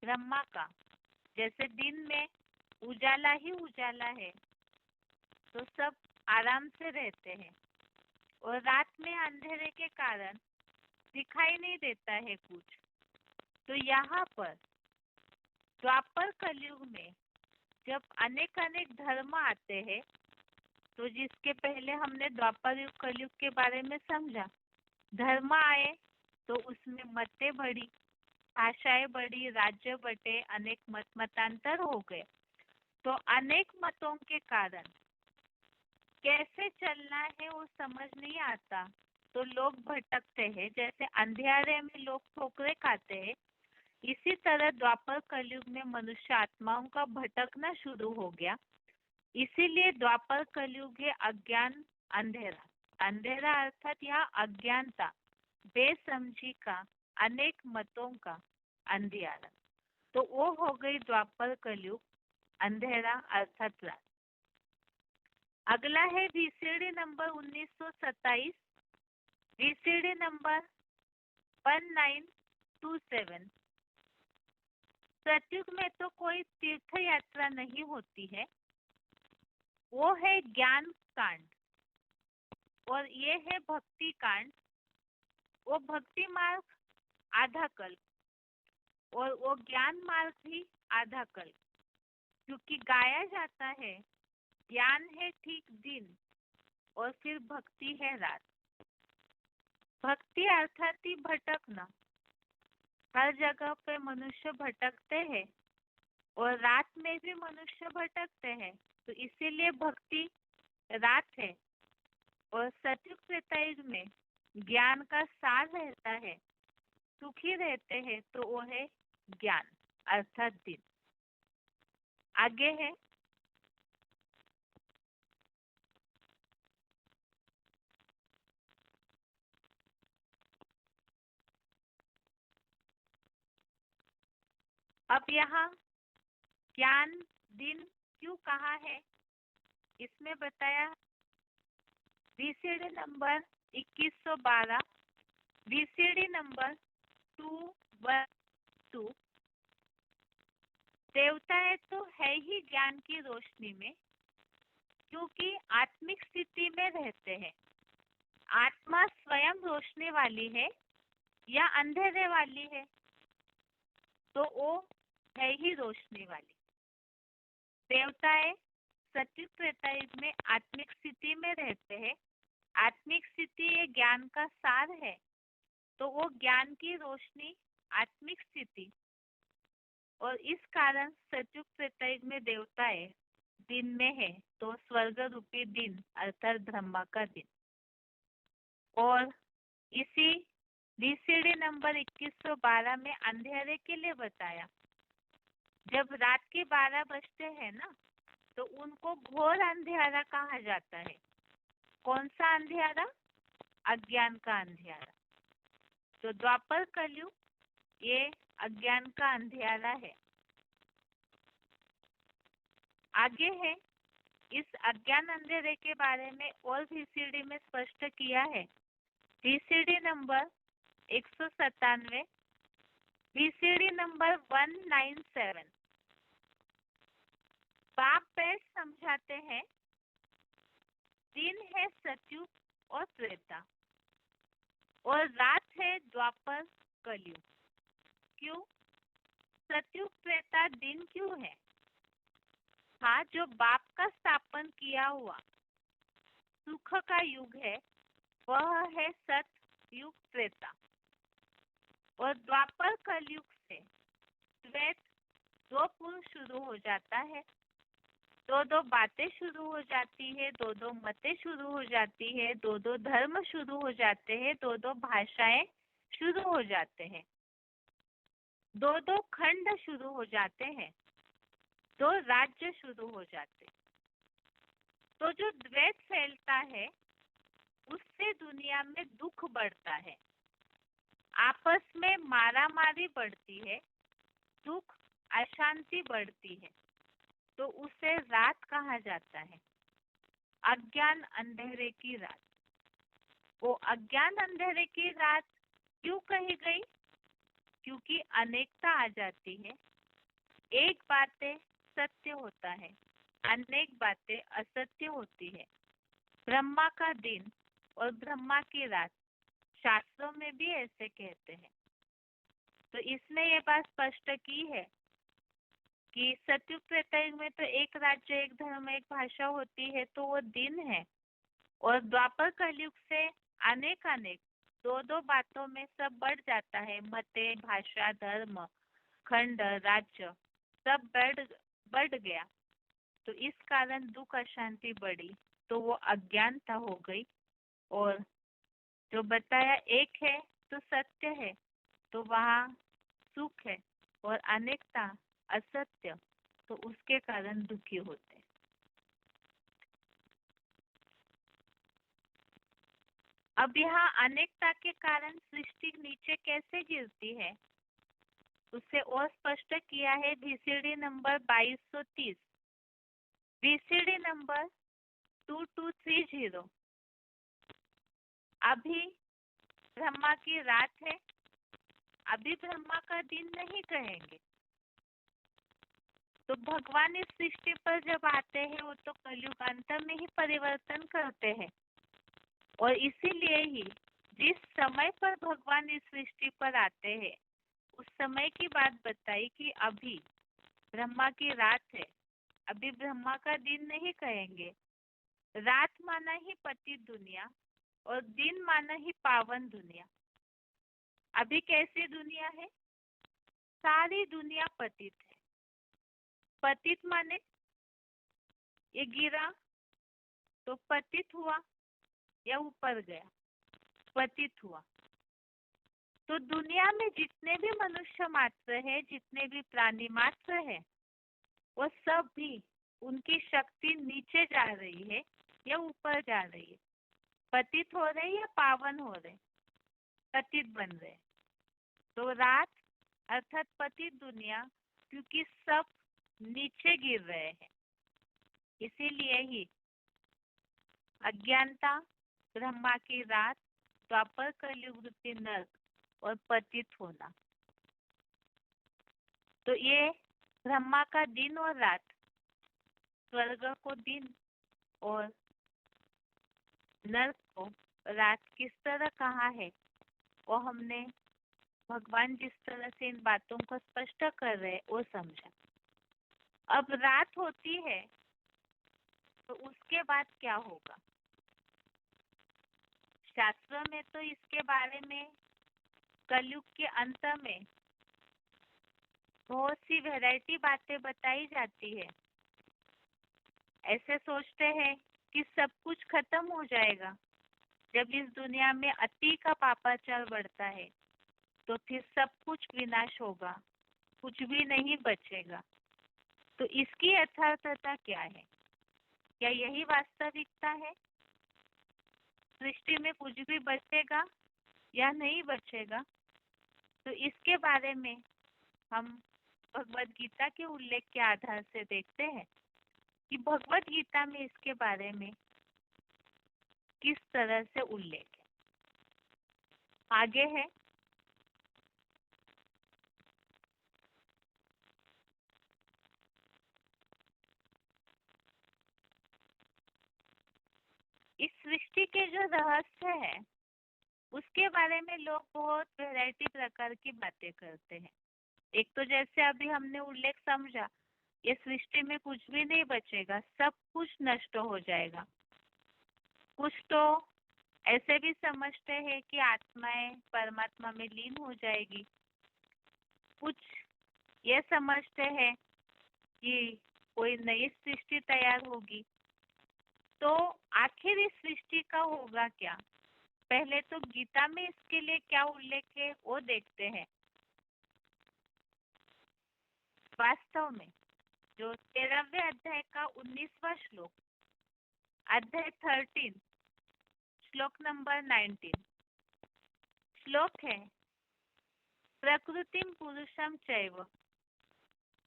ब्रह्मा का। जैसे दिन में उजाला ही उजाला है, तो सब आराम से रहते हैं, और रात में अंधेरे के कारण दिखाई नहीं देता है कुछ। तो यहाँ पर द्वापर कलयुग में जब अनेक अनेक धर्म आते हैं, तो जिसके पहले हमने द्वापर युग कलयुग के बारे में समझा, धर्म आए तो उसमें मतें बढ़ी, भाषाएं बढ़ी, राज्य बटे, अनेक मतांतर हो गए। तो अनेक मतों के कारण कैसे चलना है वो समझ नहीं आता, तो लोग भटकते हैं। जैसे अंधियारे में लोग ठोकरे खाते हैं, इसी तरह द्वापर कलयुग में मनुष्य आत्माओं का भटकना शुरू हो गया। इसीलिए द्वापर कलयुग है अज्ञान अंधेरा। अंधेरा अर्थात यहाँ अज्ञानता, बेसमझी का, अनेक मतों का अंधियारा। तो वो हो गई द्वापर कलयुग, अंधेरा अर्थात रात। अगला है VCD नंबर 1927, VCD नंबर 1927। सतयुग में तो कोई तीर्थ यात्रा नहीं होती है, वो है ज्ञान कांड। और ये है भक्ति कांड। वो भक्ति मार्ग आधा कल्प और वो ज्ञान मार्ग भी आधा कल्प, क्योंकि गाया जाता है ज्ञान है ठीक दिन और फिर भक्ति है रात। भक्ति अर्थात ही भटकना। हर जगह पे मनुष्य भटकते हैं और रात में भी मनुष्य भटकते हैं, तो इसीलिए भक्ति रात है। और सतयुग त्रेतायुग में ज्ञान का सार रहता है, सुखी रहते हैं, तो वो है ज्ञान अर्थात दिन। आगे है अब यहाँ ज्ञान दिन क्यों कहा है, इसमें बताया बीसीडी नंबर 2112, बीसीडी नंबर 212। देवताएं तो है ही ज्ञान की रोशनी में, क्योंकि आत्मिक स्थिति में रहते हैं। आत्मा स्वयं रोशनी वाली है या अंधेरे वाली है, तो वो है ही रोशनी वाली। देवताएं सतयुग त्रेतायुग में आत्मिक स्थिति में रहते हैं। आत्मिक स्थिति ये ज्ञान का सार है, तो वो ज्ञान की रोशनी आत्मिक स्थिति, और इस कारण सतयुग त्रेतायुग में देवताएं दिन में है, तो स्वर्ग रूपी दिन अर्थात ब्रह्मा का दिन। और इसी बीसीडी नंबर 2112 में अंधेरे के लिए बताया, जब रात के 12 बजते हैं ना, तो उनको घोर अंधेरा कहा जाता है। कौन सा अंधेरा? अज्ञान का अंधेरा। तो द्वापर कलयुग ये अज्ञान का अंधेरा है। आगे है, इस अज्ञान अंधेरे के बारे में और बीसीडी में स्पष्ट किया है। BCD number 197, BCD number 197। बाप बैठ समझाते हैं, दिन है सतयुग और त्रेता और रात है द्वापर कलयुग। क्यों सतयुग त्रेता दिन क्यों है? हाँ, जो बाप का स्थापन किया हुआ सुख का युग है, वह है सतयुग त्रेता। और द्वापर कलयुग से द्वैत, दो पुरुष शुरू हो जाता है, दो दो बातें शुरू हो जाती है, दो दो मतें शुरू हो जाती है, दो दो धर्म शुरू हो जाते हैं, दो दो भाषाएं शुरू हो जाते हैं, दो दो खंड शुरू हो जाते हैं, दो राज्य शुरू हो जाते। तो जो द्वैत फैलता है उससे दुनिया में दुख बढ़ता है, आपस में मारामारी बढ़ती है, दुख अशांति बढ़ती है, तो उसे रात कहा जाता है। अज्ञान अंधेरे की रात। वो अज्ञान अंधेरे की रात क्यों कही गई? क्योंकि अनेकता आ जाती है। एक बातें सत्य होता है, अनेक बातें असत्य होती है। ब्रह्मा का दिन और ब्रह्मा की रात शास्त्रों में भी ऐसे कहते हैं। तो इसमें ये बात स्पष्ट की है कि सतयुग त्रेतायुग में तो एक राज्य, एक धर्म, एक भाषा होती है, तो वो दिन है। और द्वापर कलयुग से अनेक अनेक दो दो बातों में सब बढ़ जाता है। मते, भाषा, धर्म, खंड, राज्य सब बढ़ गया, तो इस कारण दुख अशांति बढ़ी, तो वो अज्ञानता हो गई। और जो बताया एक है तो सत्य है, तो वहाँ सुख है, और अनेकता असत्य, तो उसके कारण दुखी होते। अब यहाँ अनेकता के कारण सृष्टि नीचे कैसे गिरती है उसे और स्पष्ट किया है बीसीडी नंबर 2230, बीसीडी नंबर 2230। अभी ब्रह्मा की रात है, अभी ब्रह्मा का दिन नहीं कहेंगे। तो भगवान इस सृष्टि पर जब आते हैं, वो तो कलयुग अंत में ही परिवर्तन करते हैं। और इसीलिए ही जिस समय पर भगवान इस सृष्टि पर आते हैं उस समय की बात बताई कि अभी ब्रह्मा की रात है, अभी ब्रह्मा का दिन नहीं कहेंगे। रात माना ही पतित दुनिया और दिन माना ही पावन दुनिया। अभी कैसी दुनिया है? सारी दुनिया पतित है। पतित माने ये गिरा तो पतित हुआ या ऊपर गया, पतित हुआ। तो दुनिया में जितने भी मनुष्य मात्र है, जितने भी प्राणी मात्र है, वो सब भी उनकी शक्ति नीचे जा रही है या ऊपर जा रही है, पतित हो रहे या पावन हो रहे, पतित बन रहे। तो रात अर्थात पतित दुनिया, क्योंकि सब नीचे गिर रहे हैं, इसीलिए ही अज्ञानता, ब्रह्मा की रात, द्वापर कलयुग रूपी नरक और पतित होना। तो ये ब्रह्मा का दिन और रात, स्वर्ग को दिन और नरक को रात किस तरह कहा है, वो हमने भगवान जिस तरह से इन बातों को स्पष्ट कर रहे वो समझा। अब रात होती है तो उसके बाद क्या होगा? शास्त्रों में तो इसके बारे में कलयुग के अंत में बहुत सी वैरायटी बातें बताई जाती है। ऐसे सोचते हैं कि सब कुछ खत्म हो जाएगा। जब इस दुनिया में अति का पापाचार बढ़ता है तो फिर सब कुछ विनाश होगा, कुछ भी नहीं बचेगा। तो इसकी यथार्थता क्या है? क्या यही वास्तविकता है? सृष्टि में कुछ भी बचेगा या नहीं बचेगा? तो इसके बारे में हम भगवद गीता के उल्लेख के आधार से देखते हैं कि भगवद गीता में इसके बारे में किस तरह से उल्लेख है। आगे है इस सृष्टि के जो रहस्य है उसके बारे में लोग बहुत वैरायटी प्रकार की बातें करते हैं। एक तो जैसे अभी हमने उल्लेख समझा, ये सृष्टि में कुछ भी नहीं बचेगा, सब कुछ नष्ट हो जाएगा। कुछ तो ऐसे भी समझते हैं कि आत्माएं परमात्मा में लीन हो जाएगी। कुछ ये समझते हैं कि कोई नई सृष्टि तैयार होगी। तो आखिर इस सृष्टि का होगा क्या? पहले तो गीता में इसके लिए क्या उल्लेख है वो देखते हैं। वास्तव में जो 13वें अध्याय का 19वां श्लोक, अध्याय 13 श्लोक नंबर 19 श्लोक है, प्रकृतिम पुरुषम चैव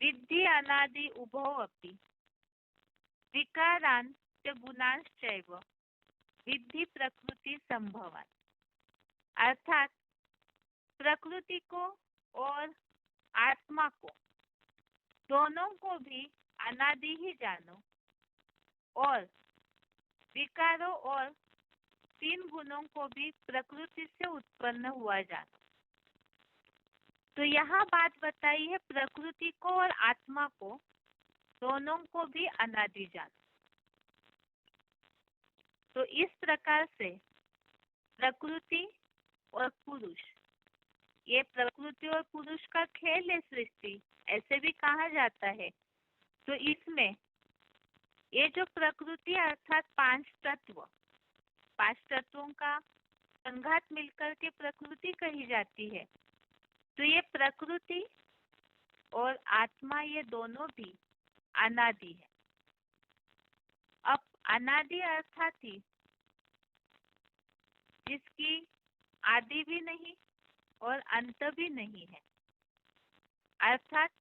विद्धि अनादि उभौ अपि विकारान च गुणांश्चैव विद्धि प्रकृति संभवान। अर्थात प्रकृति को और आत्मा को दोनों को भी अनादि ही जानो और विकारों और 3 गुणों को भी प्रकृति से उत्पन्न हुआ जानो। तो यहाँ बात बताई है प्रकृति को और आत्मा को दोनों को भी अनादि जानो। तो इस प्रकार से प्रकृति और पुरुष, ये प्रकृति और पुरुष का खेल है सृष्टि, ऐसे भी कहा जाता है। तो इसमें ये जो प्रकृति अर्थात 5 तत्वों का संघात मिलकर के प्रकृति कही जाती है। तो ये प्रकृति और आत्मा ये दोनों भी अनादि है। अब अनादि अर्थात ही जिसकी आदि भी नहीं और अंत भी नहीं है, अर्थात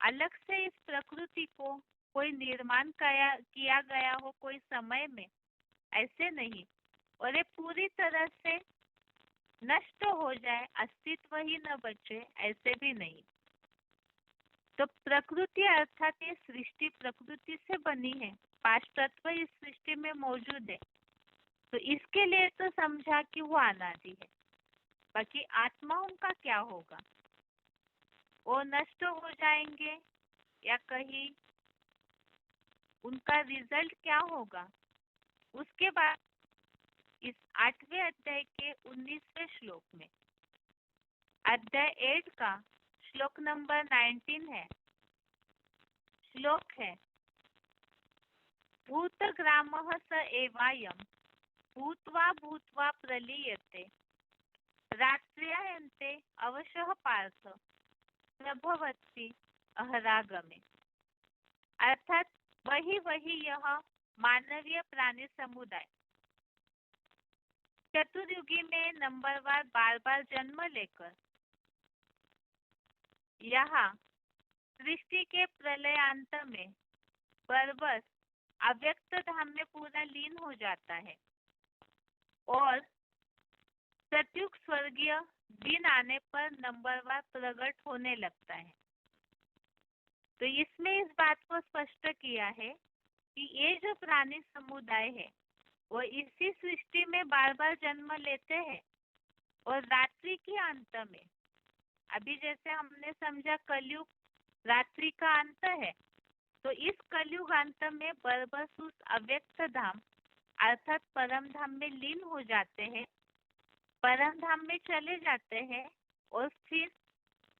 अलग से इस प्रकृति को कोई निर्माण किया गया हो कोई समय में, ऐसे नहीं, और ये पूरी तरह से नष्ट हो जाए, अस्तित्व ही न बचे, ऐसे भी नहीं। तो प्रकृति अर्थात ये सृष्टि प्रकृति से बनी है, 5 तत्व इस सृष्टि में मौजूद है। तो इसके लिए तो समझा कि वो अनादि है। बाकी आत्माओं का क्या होगा? वो नष्ट हो जाएंगे या कहीं उनका रिजल्ट क्या होगा? उसके बाद इस 8वें अध्याय के 19वें श्लोक में, अध्याय 8 का श्लोक नंबर 19 है। श्लोक है, भूतग्रामः स एवायं भूत्वा भूत्वा प्रलीयते रात्र्यायन्ते अवशः पार्थ प्रभवति अहरागमे। अर्थात वही यह मानवीय प्राणी समुदाय चतुर्युगी में नंबरवार बार जन्म लेकर यहाँ सृष्टि के प्रलयांत में बरबस अव्यक्त धाम में पूरा लीन हो जाता है और सतयुग स्वर्गीय दिन आने पर नंबरवार प्रकट होने लगता है। तो इसमें इस बात को स्पष्ट किया है कि ये जो प्राणी समुदाय है वो इसी सृष्टि में बार जन्म लेते हैं और रात्रि के अंत में, अभी जैसे हमने समझा कलयुग रात्रि का अंत है, तो इस कलयुग अंत में बरबस उस अव्यक्त धाम अर्थात परम धाम में लीन हो जाते हैं, परम धाम में चले जाते हैं और फिर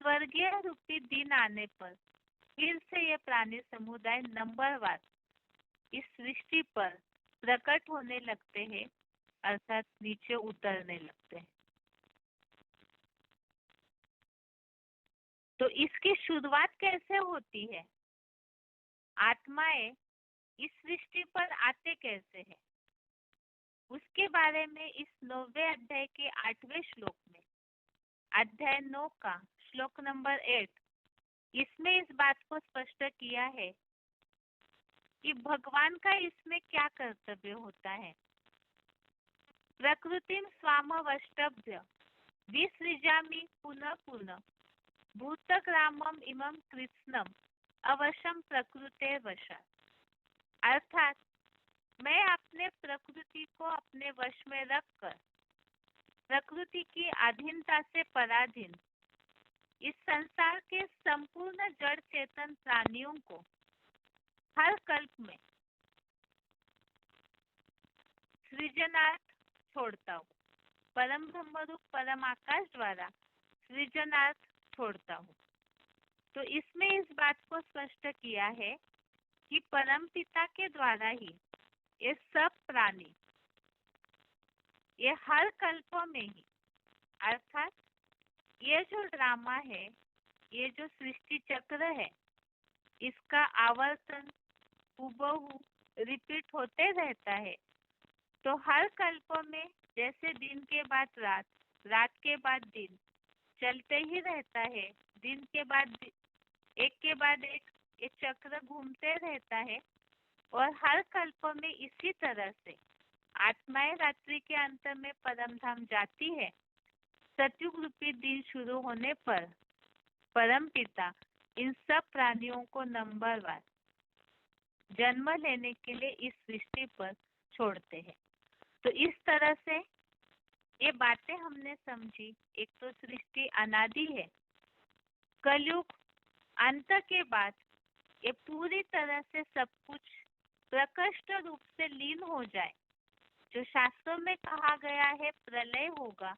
स्वर्गीय रूपी दिन आने पर फिर से ये प्राणी समुदाय नंबरवार इस सृष्टि पर प्रकट होने लगते हैं अर्थात नीचे उतरने लगते हैं। तो इसकी शुरुआत कैसे होती है? आत्माएं इस सृष्टि पर आते कैसे हैं? उसके बारे में इस 9वें अध्याय के 8वें श्लोक में, अध्याय 9 का श्लोक नंबर 8, इसमें इस बात को स्पष्ट किया है कि भगवान का इसमें क्या कर्तव्य होता है। प्रकृतिम स्वामवष्टभ्य विसृजामि पुनः पुनः भूतग्रामम इमं कृत्स्नम अवशम प्रकृते वशात्। अर्थात मैं अपने प्रकृति को अपने वश में रखकर प्रकृति की अधीनता से पराधीन इस संसार के संपूर्ण जड़ चेतन प्राणियों को हर कल्प में सृजनार्थ छोड़ता हूँ, परम ब्रह्म रूप परम आकाश द्वारा सृजनार्थ छोड़ता हूँ। तो इसमें इस बात को स्पष्ट किया है कि परम पिता के द्वारा ही ये सब प्राणी ये हर कल्प में ही, अर्थात ये जो ड्रामा है, ये जो सृष्टि चक्र है, इसका आवर्तन हुबहू रिपीट होते रहता है। तो हर कल्प में जैसे दिन के बाद रात, रात के बाद दिन चलते ही रहता है, दिन के बाद एक के बाद एक ये चक्र घूमते रहता है और हर कल्प में इसी तरह से आत्माएं रात्रि के अंत में परम धाम जाती है। सतयुग रूपी दिन शुरू होने पर परम पिता इन सब प्राणियों को नंबरवार जन्म लेने के लिए इस सृष्टि पर छोड़ते हैं। तो इस तरह से ये बातें हमने समझी। एक तो सृष्टि अनादि है, कलयुग अंत के बाद ये पूरी तरह से सब कुछ प्रकृष्ट रूप से लीन हो जाए, जो शास्त्रों में कहा गया है प्रलय होगा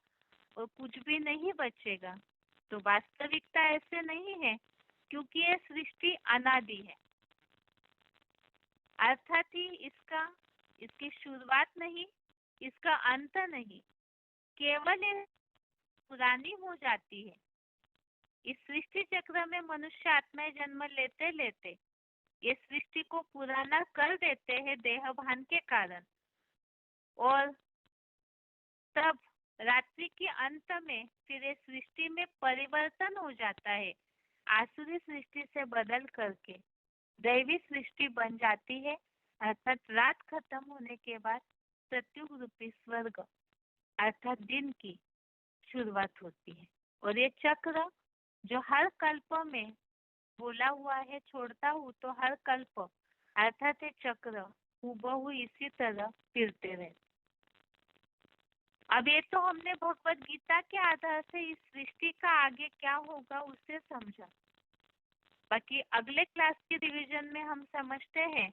और कुछ भी नहीं बचेगा। तो वास्तविकता ऐसे नहीं है, क्योंकि ये सृष्टि अनादि है, अर्थात ही इसकी शुरुआत नहीं, इसका अंत नहीं, केवल ये पुरानी हो जाती है। इस सृष्टि चक्र में मनुष्य आत्माएं जन्म लेते लेते ये सृष्टि को पुराना कर देते हैं देहभान के कारण, और तब रात्रि के अंत में फिर ये सृष्टि में परिवर्तन हो जाता है, आसुरी सृष्टि से बदल करके दैवी सृष्टि बन जाती है। अर्थात रात खत्म होने के बाद सतयुग रूपी स्वर्ग अर्थात दिन की शुरुआत होती है। और ये चक्र जो हर कल्प में बोला हुआ है छोड़ता हूँ, तो हर कल्प अर्थात ये चक्र हुबहू इसी तरह फिरते रहते। अब ये तो हमने भगवत गीता के आधार से इस सृष्टि का आगे क्या होगा उसे समझा। बाकी अगले क्लास के रिवीजन में हम समझते हैं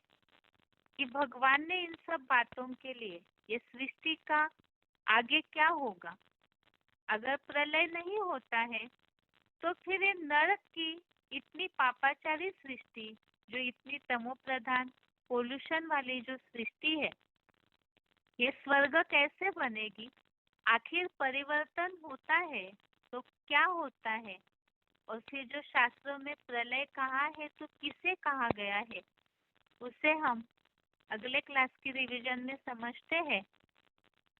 कि भगवान ने इन सब बातों के लिए ये सृष्टि का आगे क्या होगा। अगर प्रलय नहीं होता है तो फिर ये नरक की इतनी पापाचारी सृष्टि, जो इतनी तमो प्रधान पोल्यूशन वाली जो सृष्टि है, ये स्वर्ग कैसे बनेगी? आखिर परिवर्तन होता है तो क्या होता है? और फिर जो शास्त्रों में प्रलय कहा है तो किसे कहा गया है, उसे हम अगले क्लास की रिवीजन में समझते हैं।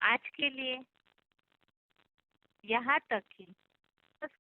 आज के लिए यहाँ तक ही। बस